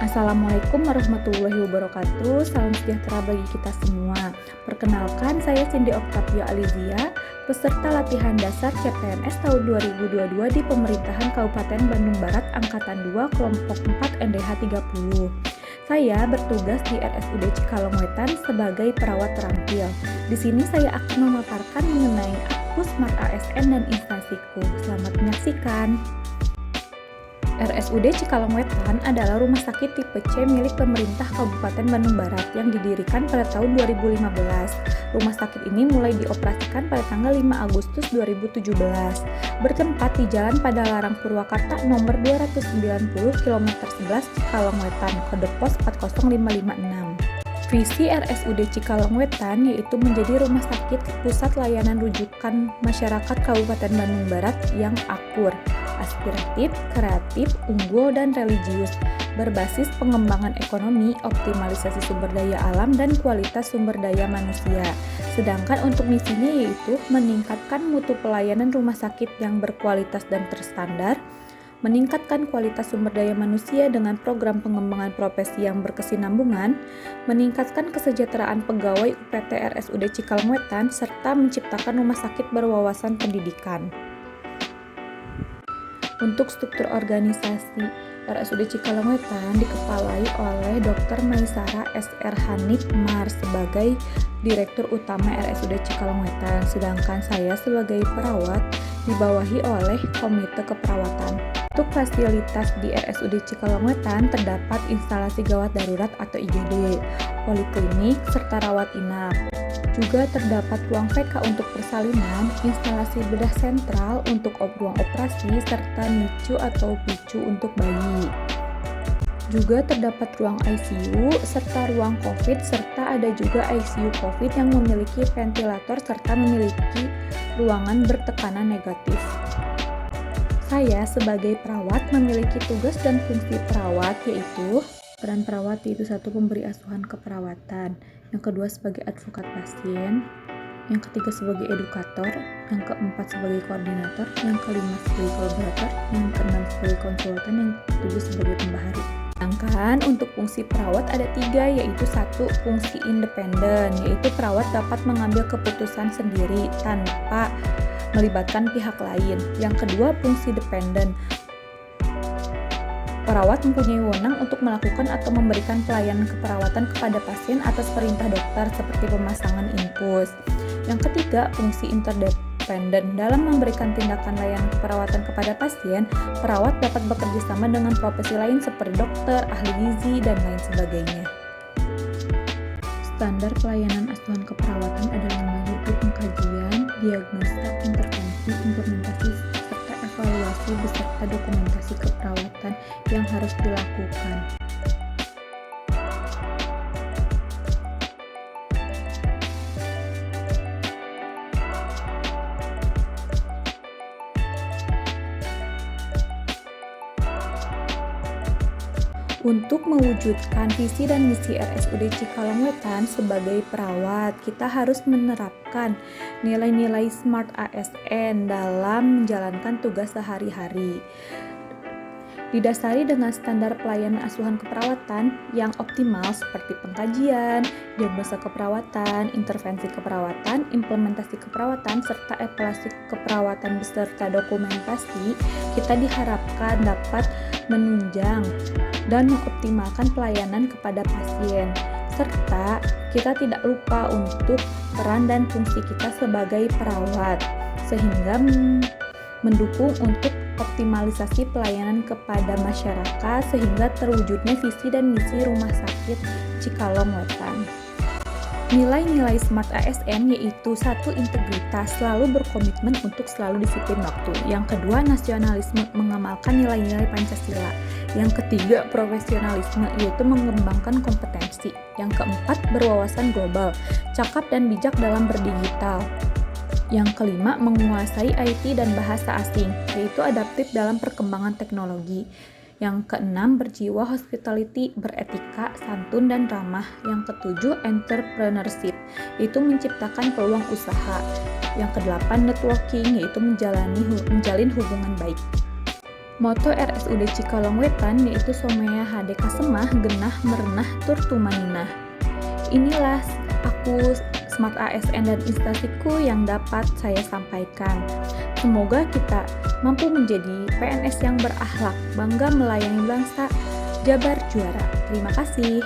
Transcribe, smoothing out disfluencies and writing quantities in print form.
Assalamualaikum warahmatullahi wabarakatuh. Salam sejahtera bagi kita semua. Perkenalkan, saya Cindy Octavia Alizia, peserta latihan dasar CPNS tahun 2022 di Pemerintahan Kabupaten Bandung Barat Angkatan 2 Kelompok 4 NDH 30. Saya bertugas di RSUD Cikalongwetan sebagai perawat terampil. Di sini saya akan memaparkan mengenai Aku Smart ASN dan instansiku. Selamat menyaksikan. RSUD Cikalongwetan adalah rumah sakit tipe C milik pemerintah Kabupaten Bandung Barat yang didirikan pada tahun 2015. Rumah sakit ini mulai dioperasikan pada tanggal 5 Agustus 2017. Bertempat di Jalan Padalarang Purwakarta nomor 290 km 11 Cikalongwetan, kode pos 40556. Visi RSUD Cikalongwetan yaitu menjadi rumah sakit pusat layanan rujukan masyarakat Kabupaten Bandung Barat yang akur, aspiratif, kreatif, unggul, dan religius, berbasis pengembangan ekonomi, optimalisasi sumber daya alam, dan kualitas sumber daya manusia. Sedangkan untuk misinya yaitu meningkatkan mutu pelayanan rumah sakit yang berkualitas dan terstandar, meningkatkan kualitas sumber daya manusia dengan program pengembangan profesi yang berkesinambungan, meningkatkan kesejahteraan pegawai UPT RSUD Cikalongwetan, serta menciptakan rumah sakit berwawasan pendidikan. Untuk struktur organisasi RSUD Cikalongwetan dikepalai oleh Dr. Maisara S.R. Hanif Mar sebagai Direktur Utama RSUD Cikalongwetan, sedangkan saya sebagai perawat dibawahi oleh Komite Keperawatan. Untuk fasilitas di RSUD Cikalongwetan terdapat instalasi gawat darurat atau IGD, poliklinik, serta rawat inap. Juga terdapat ruang PK untuk persalinan, instalasi bedah sentral untuk ruang operasi, serta NICU atau PICU untuk bayi. Juga terdapat ruang ICU, serta ruang COVID, serta ada juga ICU COVID yang memiliki ventilator serta memiliki ruangan bertekanan negatif. Saya sebagai perawat memiliki tugas dan fungsi perawat yaitu peran perawat yaitu satu, pemberi asuhan keperawatan, yang kedua sebagai advokat pasien, yang ketiga sebagai edukator, yang keempat sebagai koordinator, yang kelima sebagai kolaborator, yang keenam sebagai konsultan, yang ketujuh sebagai pembaharu. Sedangkan untuk fungsi perawat ada tiga, yaitu satu, fungsi independen, yaitu perawat dapat mengambil keputusan sendiri tanpa melibatkan pihak lain. Yang kedua, fungsi dependen. Perawat mempunyai wewenang untuk melakukan atau memberikan pelayanan keperawatan kepada pasien atas perintah dokter seperti pemasangan infus. Yang ketiga, fungsi interdependen. Dalam memberikan tindakan layanan keperawatan kepada pasien, perawat dapat bekerja sama dengan profesi lain seperti dokter, ahli gizi, dan lain sebagainya. Standar pelayanan asuhan keperawatan adalah meliputi pengkajian, diagnosa, intervensi, implementasi, serta evaluasi beserta dokumentasi keperawatan yang harus dilakukan. Untuk mewujudkan visi dan misi RSUD Cikalongwetan sebagai perawat, kita harus menerapkan nilai-nilai Smart ASN dalam menjalankan tugas sehari-hari. Didasari dengan standar pelayanan asuhan keperawatan yang optimal seperti pengkajian, diagnosa keperawatan, intervensi keperawatan, implementasi keperawatan, serta evaluasi keperawatan beserta dokumentasi, kita diharapkan dapat menunjang dan mengoptimalkan pelayanan kepada pasien, serta kita tidak lupa untuk peran dan fungsi kita sebagai perawat, sehingga mendukung untuk optimalisasi pelayanan kepada masyarakat sehingga terwujudnya visi dan misi Rumah Sakit Cikalongwetan. Nilai-nilai Smart ASN yaitu satu, integritas, selalu berkomitmen untuk selalu disiplin waktu. Yang kedua, nasionalisme, mengamalkan nilai-nilai Pancasila. Yang ketiga, profesionalisme, yaitu mengembangkan kompetensi. Yang keempat, berwawasan global, cakap dan bijak dalam berdigital. Yang kelima, menguasai IT dan bahasa asing, yaitu adaptif dalam perkembangan teknologi. Yang keenam, berjiwa hospitality, beretika, santun, dan ramah. Yang ketujuh, entrepreneurship, yaitu menciptakan peluang usaha. Yang kedelapan, networking, yaitu menjalin hubungan baik. Moto RSUD Cikalong Wetan yaitu Somea HDK Semah Genah Merenah Tur Tumaninah. Inilah aku Smart ASN dan instansiku yang dapat saya sampaikan. Semoga kita mampu menjadi PNS yang berakhlak, bangga melayani bangsa, Jabar juara. Terima kasih.